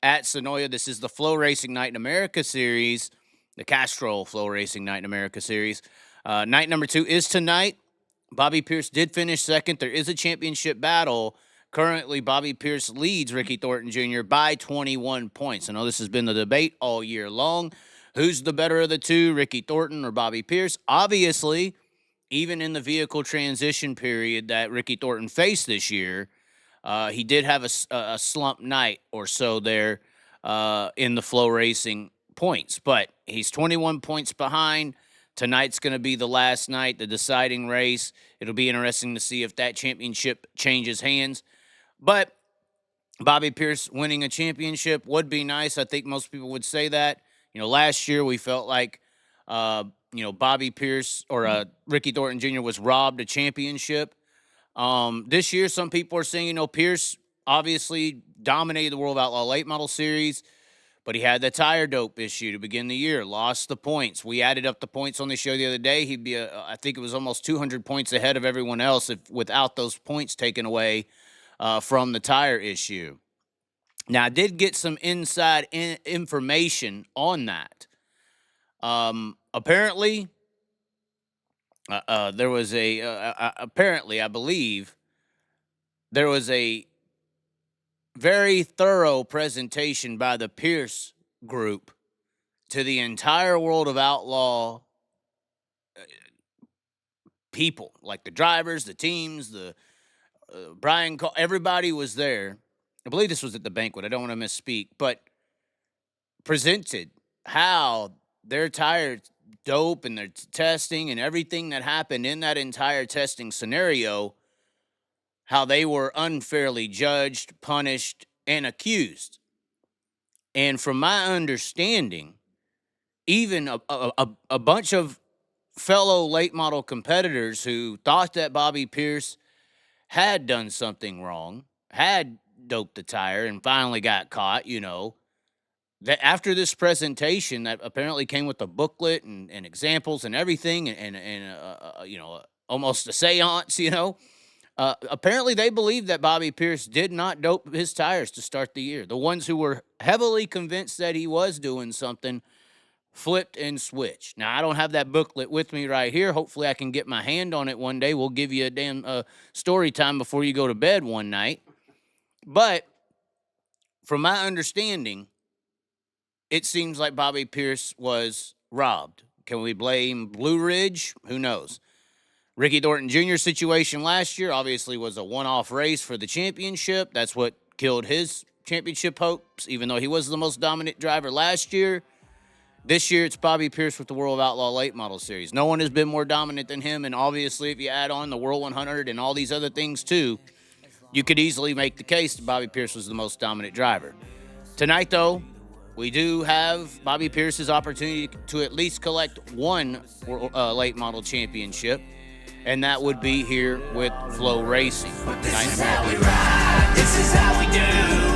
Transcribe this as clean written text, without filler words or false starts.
at Sonoya. This is the Flo Racing Night in America series, the Castrol Flo Racing Night in America series. Night number 2 is tonight. Bobby Pierce did finish second. There is a championship battle. Currently, Bobby Pierce leads Ricky Thornton Jr. by 21 points. I know this has been the debate all year long. Who's the better of the two, Ricky Thornton or Bobby Pierce? Obviously, even in the vehicle transition period that Ricky Thornton faced this year, he did have a slump night or so there in the Flo Racing points. But he's 21 points behind. Tonight's going to be the last night, the deciding race. It'll be interesting to see if that championship changes hands. But Bobby Pierce winning a championship would be nice. I think most people would say that. Last year we felt like, Bobby Pierce or Ricky Thornton Jr. was robbed a championship. This year, some people are saying, Pierce obviously dominated the World Outlaw Late Model Series, but he had the tire dope issue to begin the year, lost the points. We added up the points on the show the other day. He'd be, I think it was almost 200 points ahead of everyone else without those points taken away from the tire issue. Now, I did get some inside information on that. Apparently, there was apparently, I believe, there was a very thorough presentation by the Pierce group to the entire world of outlaw people, like the drivers, the teams, the Brian, everybody was there. I believe this was at the banquet. I don't want to misspeak, but presented how their tire dope and their testing and everything that happened in that entire testing scenario, how they were unfairly judged, punished, and accused. And from my understanding, even a bunch of fellow late model competitors who thought that Bobby Pierce had done something wrong, had doped the tire, and finally got caught, that after this presentation that apparently came with a booklet and examples and everything and almost a seance, apparently they believe that Bobby Pierce did not dope his tires to start the year. The ones who were heavily convinced that he was doing something flipped and switched. Now, I don't have that booklet with me right here. Hopefully I can get my hand on it one day. We'll give you a damn story time before you go to bed one night. But from my understanding, it seems like Bobby Pierce was robbed. Can we blame Blue Ridge? Who knows? Ricky Thornton Jr.'s situation last year obviously was a one-off race for the championship. That's what killed his championship hopes, even though he was the most dominant driver last year. This year, it's Bobby Pierce with the World Outlaw Late Model Series. No one has been more dominant than him, and obviously, if you add on the World 100 and all these other things too, you could easily make the case that Bobby Pierce was the most dominant driver. Tonight, though, we do have Bobby Pierce's opportunity to at least collect one late model championship, and that would be here with Flo Racing. This is how we ride, this is how we do.